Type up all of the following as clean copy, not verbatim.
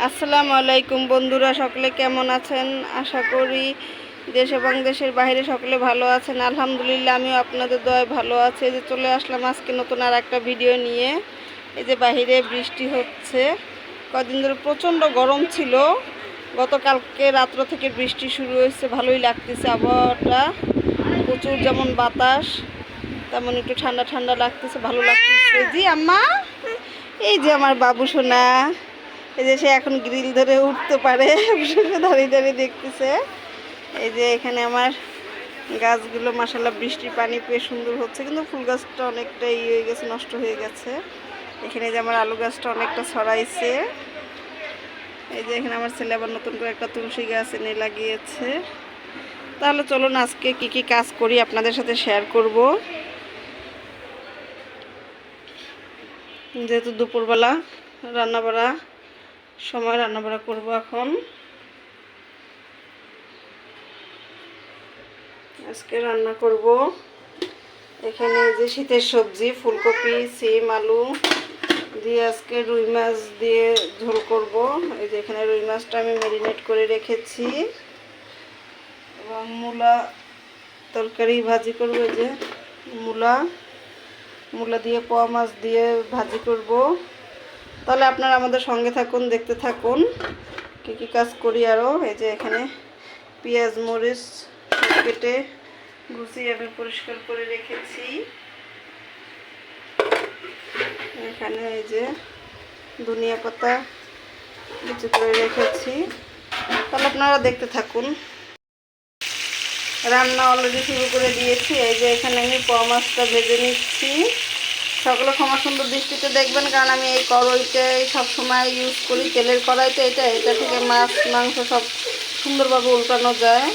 আসসালামু আলাইকুম বন্ধুরা, সকলে কেমন আছেন? আশা করি দেশ এবং দেশের বাইরে সকলে ভালো আছেন। আলহামদুলিল্লাহ, আমিও আপনাদের দয়ায় ভালো আছি। এই যে চলে আসলাম আজকে নতুন আর একটা ভিডিও নিয়ে। এই যে বাইরে বৃষ্টি হচ্ছে, কদিন ধরে প্রচণ্ড গরম ছিল। গতকালকে রাত্র থেকে বৃষ্টি শুরু হয়েছে, ভালোই লাগতেছে আবহাওয়াটা। প্রচুর যেমন বাতাস, তেমন একটু ঠান্ডা ঠান্ডা লাগতেছে, ভালো লাগতেছে। জি আম্মা, এই যে আমার বাবু সোনা, এই যে সে এখন গ্রিল ধরে উঠতে পারে, দাঁড়িয়ে দাঁড়িয়ে দেখতেছে। এই যে এখানে আমার গাছগুলো মাশাআল্লাহ বৃষ্টির পানি পেয়ে সুন্দর হচ্ছে, কিন্তু ফুল গাছটা অনেকটা হয়ে গেছে, নষ্ট হয়ে গেছে। এখানে যে আমার আলু গাছটা অনেকটা ছড়াইছে। এই যে এখানে আমার ছেলে আবার নতুন করে একটা তুলসী গাছ এনে লাগিয়েছে। তাহলে চলুন আজকে কি কি কাজ করি আপনাদের সাথে শেয়ার করব। যেহেতু দুপুরবেলা রান্নাবাড়া সময়, রান্নাবাড়া করব এখন। আজকে রান্না করব এখানে যে শীতের সবজি ফুলকপি, সিম, আলু দিয়ে আজকে রুই মাছ দিয়ে ঝোল করব। এই যে এখানে রুই মাছটা আমি ম্যারিনেট করে রেখেছি, এবং মূলা তরকারি ভাজি করব। এই যে মূলা দিয়ে পোয়া মাছ দিয়ে ভাজি করব। তাহলে আপনারা আমাদের সঙ্গে থাকুন, দেখতে থাকুন কী কী কাজ করি আরও। এই যে এখানে পেঁয়াজ মরিচ কেটে গুছিয়ে আমি পরিষ্কার করে রেখেছি। এখানে এই যে ধনিয়া পাতা কুচি করে রেখেছি। তাহলে আপনারা দেখতে থাকুন। রান্না অলরেডি শুরু করে দিয়েছি। এই যে এখানে আমি পোয়া মাছটা ভেজে নিচ্ছি। সকলে ক্ষমা সুন্দর দৃষ্টিতে দেখবেন, কারণ আমি এই কড়াইটাই সবসময় ইউজ করি, তেলের কড়াইতে। এটা থেকে মাছ মাংস সব সুন্দরভাবে উল্টানো যায়,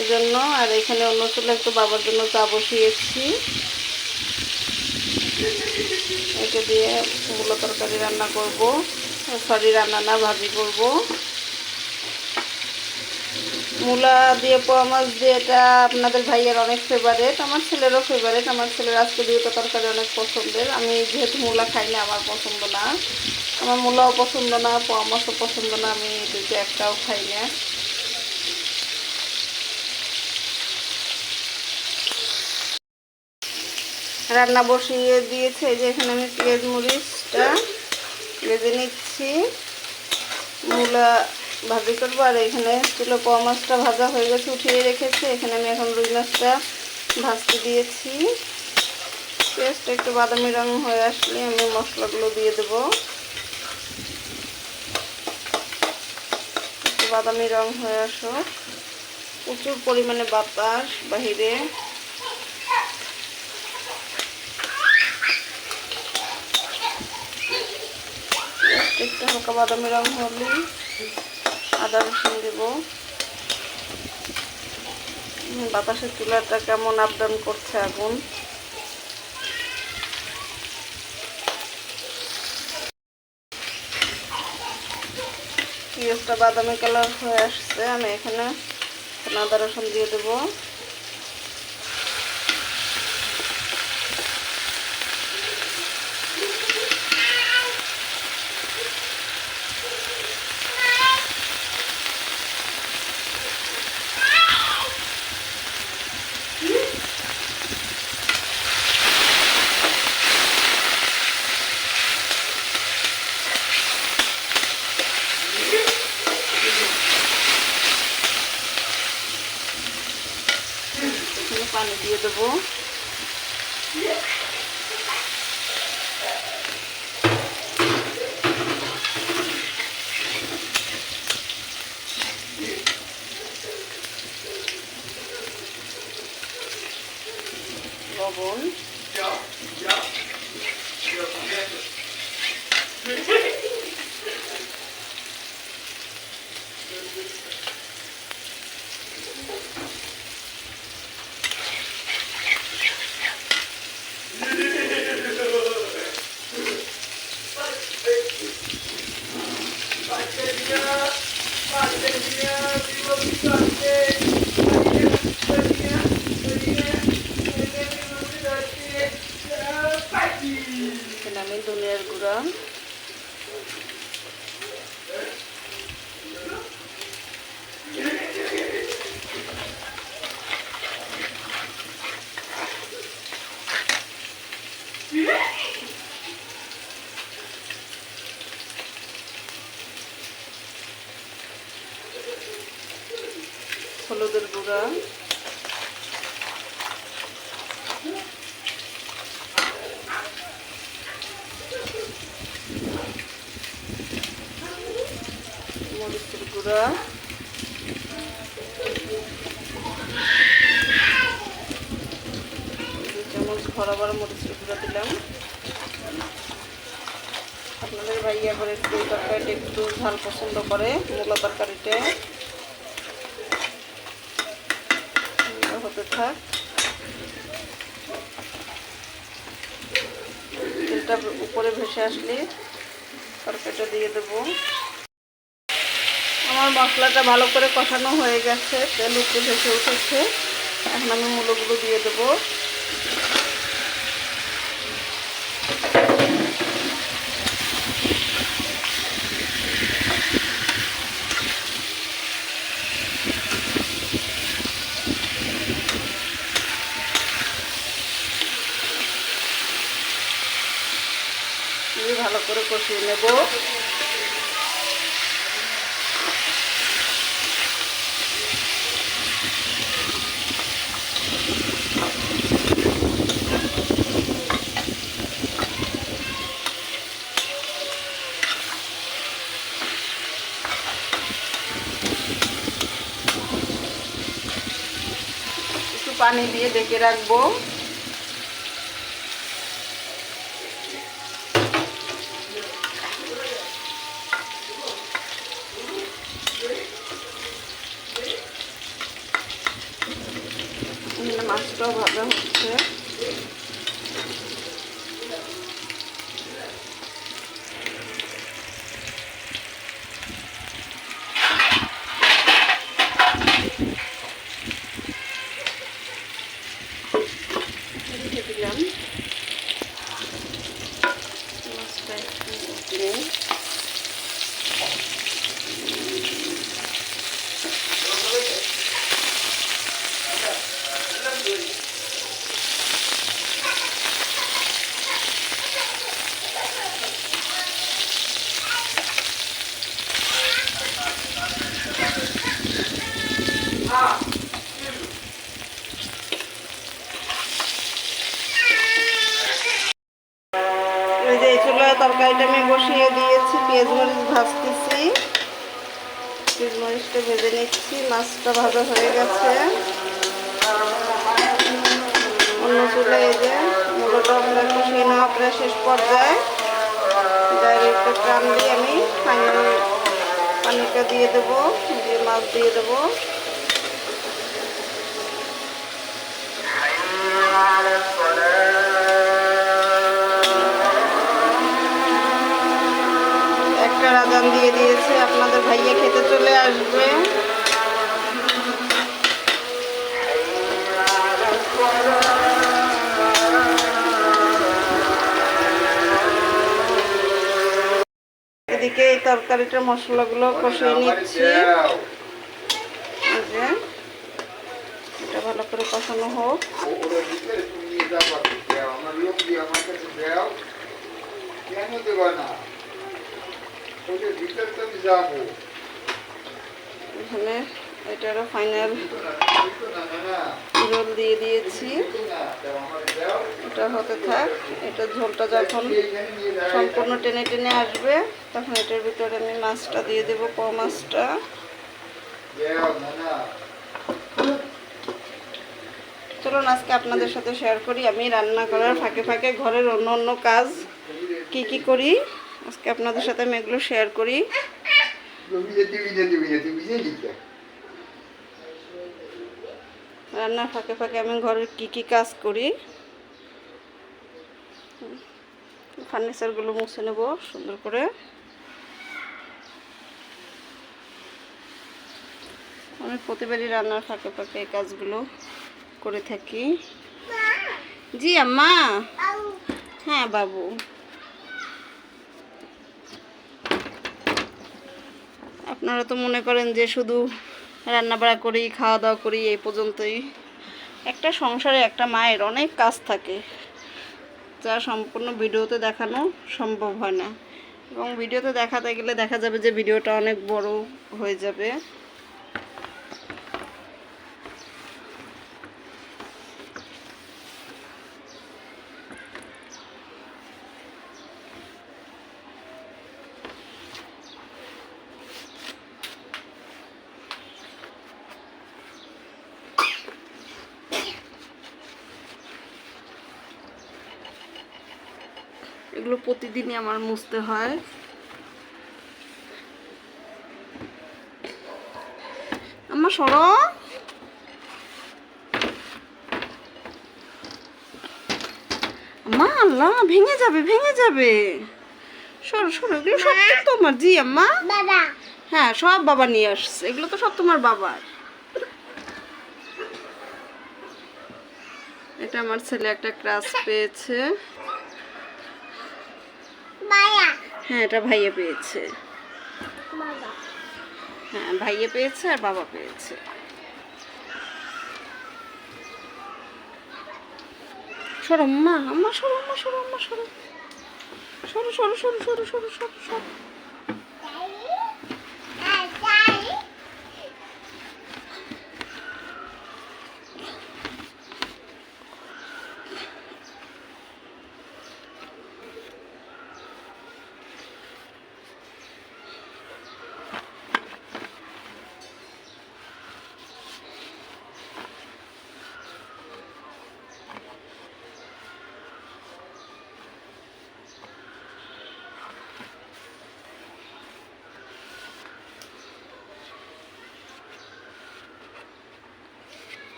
এই জন্য। আর এখানে অন্য চুলে একটু বাবার জন্য চা বসিয়েছি। এটা দিয়ে মূলা তরকারি রান্না করব, রান্না না, ভাজি করব। মূলা দিয়ে পোয়া মাছ দিয়ে এটা আপনাদের ভাইয়ের অনেক ফেভারেট, আমার ছেলেরও ফেভারেট। আমার ছেলের আজকে দুটো তরকারি অনেক পছন্দের। আমি যেহেতু মূলা খাই না, আমার পছন্দ না। আমার মূলাও পছন্দ না, পোয়া মাছও পছন্দ না, আমি দুটো একটাও খাই না। রান্না বসিয়ে দিয়েছে। এই যে এখানে আমি পেঁয়াজ মরিচটা ভেজে নিচ্ছি, মূলা ভাজি করবো। আর এখানে ছিল পোয়া মাছটা ভাজা হয়ে গেছে, উঠিয়ে রেখেছি। এখানে আমি এখন রুই মাছটা ভাজতে দিয়েছি। পেঁয়াজটা একটু বাদামি রং হয়ে আসলে আমি মশলাগুলো দিয়ে দেবো। একটু বাদামি রং হয়ে আসো। প্রচুর পরিমাণে বাতাস বাহিরে। একটু হালকা বাদামি রং হলে আদা রসুন দেবো। বাতাসের চুলাটা কেমন আপ ডাউন করছে আগুন। পেঁয়াজটা বাদামি কালার হয়ে আসছে, আমি এখানে আদা রসুন দিয়ে দেবো। পানি দিয়ে দেবো। লবণ, আমি ধনিয়ার গুঁড়া, হলুদের গুঁড়া, মরিচের গুঁড়া, বরাবর মরিচের গুঁড়া দিলাম। আপনাদের ভাইয়া করে একটু তরকারিটা একটু ঝাল পছন্দ করে, মূলা তরকারিটা হতে থাক। তেলটা উপরে ভেসে আসলে তরকারিটা দিয়ে দেবো। আমার মশলাটা ভালো করে কষানো হয়ে গেছে, তেল উপরে ভেসে উঠেছে। এখন আমি মূলগুলো দিয়ে দেবো। ভালো করে কষিয়ে নেব। একটু পানি দিয়ে ঢেকে রাখবো। মাছটাও ভাজা হচ্ছে। দিলাম মাছটা একটু দিয়ে চুলায় তরকারিটা আমি বসিয়ে দিয়েছি, পেঁয়াজ মরিচ ভাজতেছি। পেঁয়াজ মরিচটা ভেজে নিচ্ছি। মাছটা ভাজা হয়ে গেছে। অন্য চুলায় এই যে মূলটা আমরা কষিয়ে নেওয়া প্রায় শেষ পর্যায়ে। ডাইরেক্ট টান দিয়ে আমি ফাইনাল পানিটা দিয়ে দেবো, দিয়ে মাছ দিয়ে দেবো। একটা আজান দিয়ে দিয়েছে, আপনাদের ভাইয়া খেতে চলে আসবে। এদিকে এই তরকারিটার মশলাগুলো কষিয়ে নিচ্ছি। এটা ভালো করে কষানো হোক। এখানে এটারও ফাইনাল ঝোল দিয়ে দিয়েছি। এটা হতে থাক। এটা ঝোলটা যখন সম্পূর্ণ টেনে টেনে আসবে তখন এটার ভিতরে আমি মাছটা দিয়ে দেবো, পোয়া মাছটা। চলুন আজকে আপনাদের সাথে শেয়ার করি আমি রান্না করার ফাঁকে ফাঁকে ঘরের অন্য অন্য কাজ কি কি করি। আজকে আপনাদের সাথে আমি এগুলো শেয়ার করি। রান্নার ফাঁকে ফাঁকে আমি ঘরের কি কি কাজ করি। ফার্নিচারগুলো মুছে নেব সুন্দর করে। আমি প্রতিবারই রান্নার ফাঁকে ফাঁকে এই কাজগুলো করে থাকি। জি আম্মা। হ্যাঁ বাবু। আপনারা তো মনে করেন যে শুধু রান্নাবাড়া করি, খাওয়া দাওয়া করি, এই পর্যন্তই। একটা সংসারে একটা মায়ের অনেক কাজ থাকে, যা সম্পূর্ণ ভিডিওতে দেখানো সম্ভব হয় না। এবং ভিডিওতে দেখাতে গেলে দেখা যাবে যে ভিডিওটা অনেক বড় হয়ে যাবে। এগুলো প্রতিদিনই আমার মুছতে হয়। আম্মা সরো, আম্মা আল্লাহ ভেঙে যাবে ভেঙে যাবে, সরো সরো, এগুলো সব তো তোমার। জি আম্মা, হ্যাঁ সব বাবা নিয়ে আসছে, এগুলো তো সব তোমার বাবার। এটা আমার ছেলে একটা ক্রাশ পেয়েছে। হ্যাঁ এটা ভাইয়া পেয়েছে। হ্যাঁ ভাইয়া পেয়েছে আর বাবা পেয়েছে। সরো আম্মা, আম্মা সরো, আম্মা সরো, আম্মা সরো, সরো সরো সরো সরো সরো সরো সরো।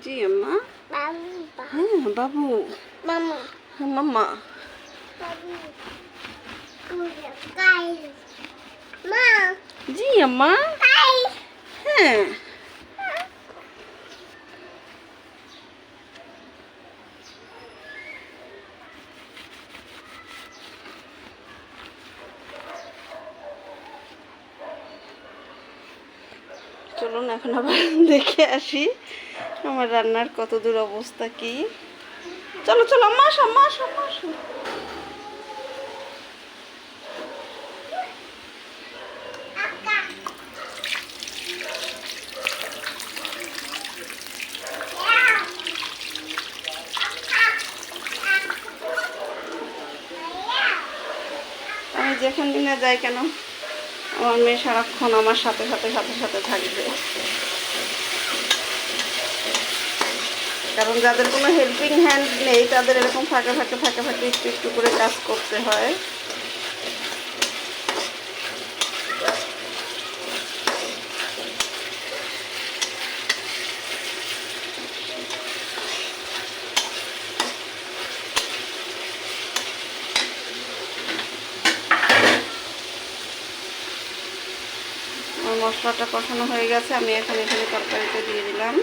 জি আম্মা, হ্যাঁ বাবু, হ্যাঁ মাম্মা, জি আম্মা, হ্যাঁ চলুন এখন আবার দেখে আসি আমার রান্নার কত দূর অবস্থা কি। চলো চলো আম্মা আসো, আম্মা আসো, আম্মা আসো। আমি যেখান দিনে যাই কেন আমার মেয়ে সারাক্ষণ আমার সাথে সাথে সাথে সাথে থাকবে, কারণ যাদের কোনো হেল্পিং হ্যান্ড নেই তাদের এরকম ফাঁকে ফাঁকে ফাঁকে ফাঁকে একটু একটু করে কাজ করতে হয়। আমার মশলাটা কষানো হয়ে গেছে, আমি এখন এখানে তরকারিতে দিয়ে দিলাম।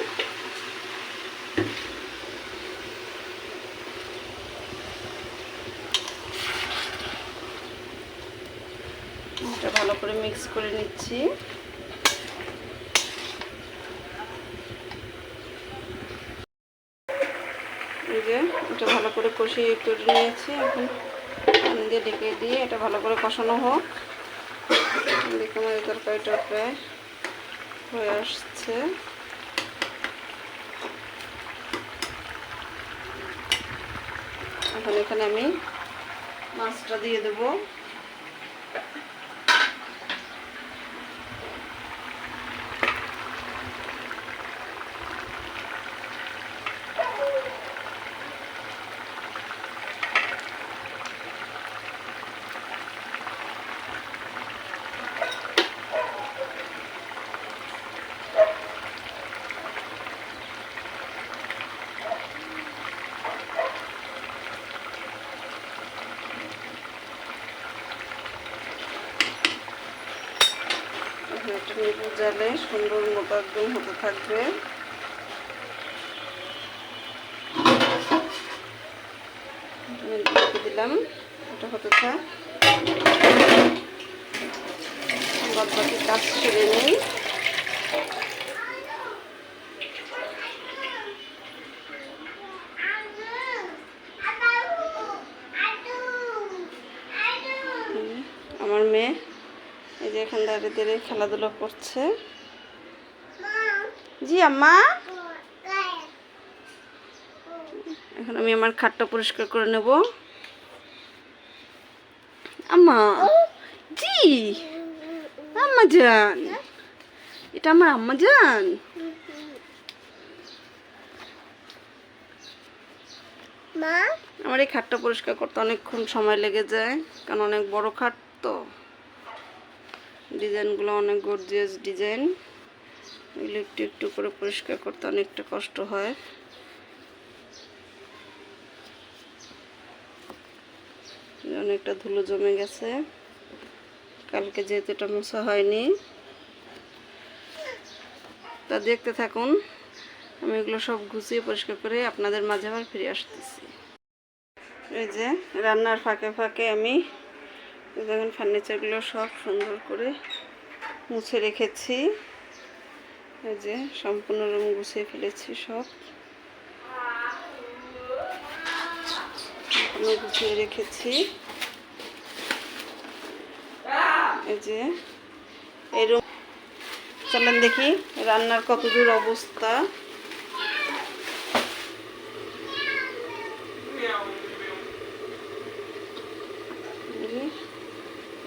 এটা ভালো করে মিক্স করে নিচ্ছি। এই যে এটা ভালো করে কষিয়ে তুলে নিয়েছি, এখন পানি দিয়ে ঢেকে দিয়ে এটা ভালো করে কষানো হোক। দেখে আমার এই তরকারিটা প্রায় হয়ে আসছে। এখন এখানে আমি মাছটা দিয়ে দেবো। এটা নেবু জালে সুন্দর মতো একদম হতে থাকবে। রেখে দিলাম, এটা হতে থাক, বাদ বাকি কাজ ছেড়ে নেই। আমার মেয়ে এই যে এখান দাঁড়িয়ে দাঁড়িয়ে খেলাধুলা করছে। জি আম্মা, এখন আমি আমার খাটটা পরিষ্কার করে নেব। আম্মা, জি আম্মা জান, এটা আমার আম্মা জান। মা, আমার এই খাটটা পরিষ্কার করতে অনেকক্ষণ সময় লেগে যায়, কারণ অনেক বড় খাট তো। ডিজাইনগুলো অনেক গর্জিয়াস ডিজাইন, এগুলো একটু একটু করে পরিষ্কার করতে অনেকটা কষ্ট হয়। অনেকটা ধুলো জমে গেছে, কালকে যেহেতু এটা মোছা হয়নি। তা দেখতে থাকুন, আমি এগুলো সব গুছিয়ে পরিষ্কার করে আপনাদের মাঝে আবার ফিরে আসতেছি। এই যে রান্নার ফাঁকে ফাঁকে আমি দেখুন ফার্নিচারগুলো সব সুন্দর করে মুছে রেখেছি। এই যে সম্পূর্ণ রুম গুছিয়ে ফেলেছি, সব সম্পূর্ণ গুছিয়ে রেখেছি। এই যে এই রুম, চলেন দেখি রান্নার কত দূর অবস্থা।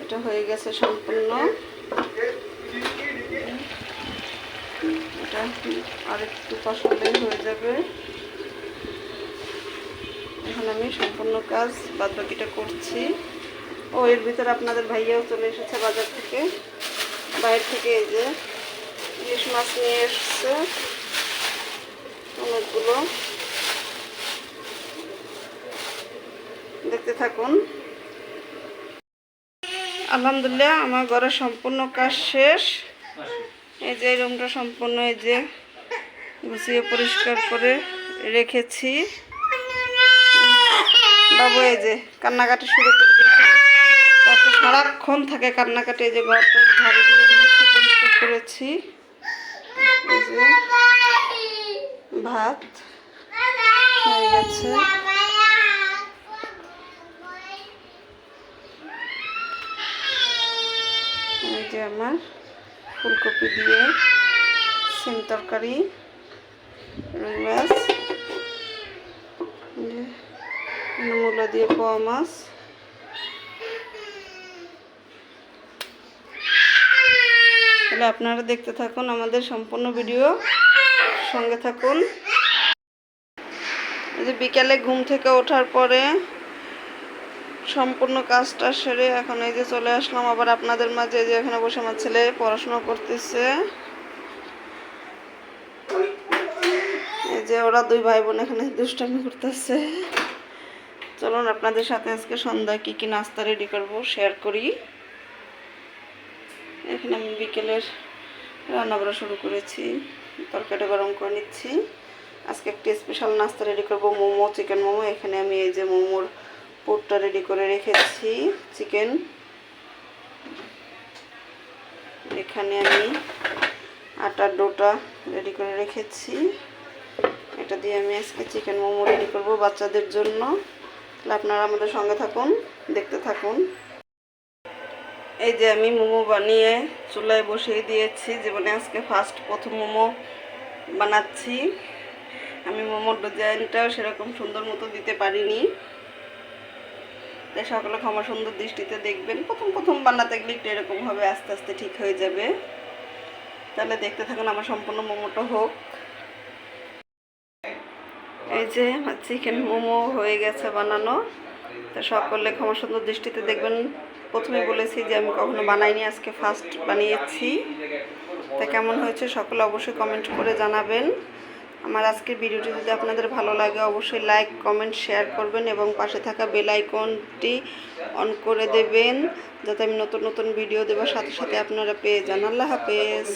এটা হয়ে গেছে সম্পূর্ণ, এটা আরেকটু কষালেই হয়ে যাবে। এখন আমি সম্পূর্ণ কাজ বাদবাকিটা করছি। ও এর ভিতরে আপনাদের ভাইয়াও চলে এসেছে বাজার থেকে, বাইরে থেকে। এই যে ইলিশ মাছ নিয়ে এসছে অনেকগুলো, দেখতে থাকুন। আলহামদুলিল্লাহ আমার ঘরের সম্পূর্ণ কাজ শেষ। এই যে এই রুমটা সম্পূর্ণ এই যে গুছিয়ে পরিষ্কার করে রেখেছি। বাবু এই যে কান্নাকাটি শুরু করে দিয়েছে, তারপর সারাক্ষণ থাকে কান্নাকাটি। এই যে ঘরটা ঝাড়ু দিয়ে মুছে পরিষ্কার করেছি। এই যে ভাত হয়ে গেছে, এই যে আমার ফুলকপি দিয়ে সিম তরকারি, রুই মাছ, মূলা দিয়ে পোয়া মাছ। তাহলে আপনারা দেখতে থাকুন আমাদের সম্পূর্ণ ভিডিও, সঙ্গে থাকুন। এই যে বিকালে ঘুম থেকে ওঠার পরে সম্পূর্ণ কাজটা সেরে এখন এই যে চলে আসলাম আবার আপনাদের মাঝে। যে এখানে বসে আমার ছেলে পড়াশোনা করতেছে। এই যে ওরা দুই ভাই বোন এখানে দুষ্টামি করতেছে। চলুন আপনাদের সাথে আজকে সন্ধ্যায় কি কি নাস্তা রেডি করব শেয়ার করি। এখানে আমি বিকেলের রান্না করা শুরু করেছি, তরকারিটা গরম করে নিচ্ছি। আজকে একটি স্পেশাল নাস্তা রেডি করব, মোমো, চিকেন মোমো। এখানে আমি এই যে মোমোর পুরটা রেডি করে রেখেছি, চিকেন। এখানে আমি আটার ডোটা রেডি করে রেখেছি, এটা দিয়ে আমি আজকে চিকেন মোমো রেডি করব বাচ্চাদের জন্য। তাহলে আপনারা আমাদের সঙ্গে থাকুন, দেখতে থাকুন। এই যে আমি মোমো বানিয়ে চুলায় বসিয়ে দিয়েছি, জীবনে আজকে প্রথম মোমো বানাচ্ছি। আমি মোমোর ডিজাইনটাও সেরকম সুন্দর মতো দিতে পারিনি, তাই সকলে ক্ষমা সুন্দর দৃষ্টিতে দেখবেন। প্রথম বানাতে গেলে একটু এরকম হবে, আস্তে আস্তে ঠিক হয়ে যাবে। তাহলে দেখতে থাকুন আমার সম্পূর্ণ মোমোটা হোক। এই যে চিকেন মোমো হয়ে গেছে বানানো, তা সকলে ক্ষমা সুন্দর দৃষ্টিতে দেখবেন। প্রথমে বলেছি যে আমি কখনো বানাইনি, আজকে ফার্স্ট বানিয়েছি। তা কেমন হয়েছে সকলে অবশ্যই কমেন্ট করে জানাবেন। আমার আজকের ভিডিওটি যদি আপনাদের ভালো লাগে অবশ্যই লাইক, কমেন্ট, শেয়ার করবেন এবং পাশে থাকা বেল আইকনটি অন করে দেবেন, যাতে আমি নতুন নতুন ভিডিও দেওয়ার সাথে সাথে আপনারা পেয়ে যান। আল্লাহ হাফেজ।